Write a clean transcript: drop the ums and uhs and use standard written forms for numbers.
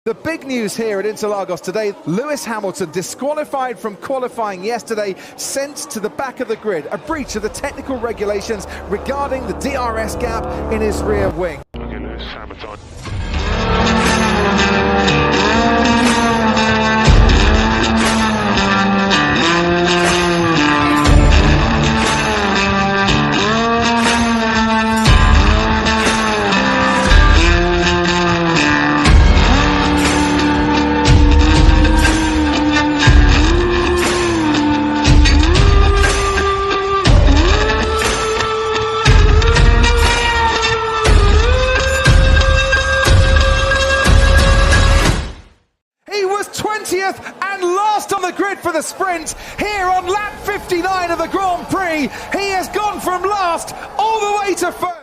The big news here at Interlagos today, Lewis Hamilton disqualified from qualifying yesterday, sent to the back of the grid, a breach of the technical regulations regarding the DRS gap in his rear wing. Okay, Lewis Hamilton. He was 20th and last on the grid for the sprint here on lap 59 of the Grand Prix. He has gone from last all the way to first.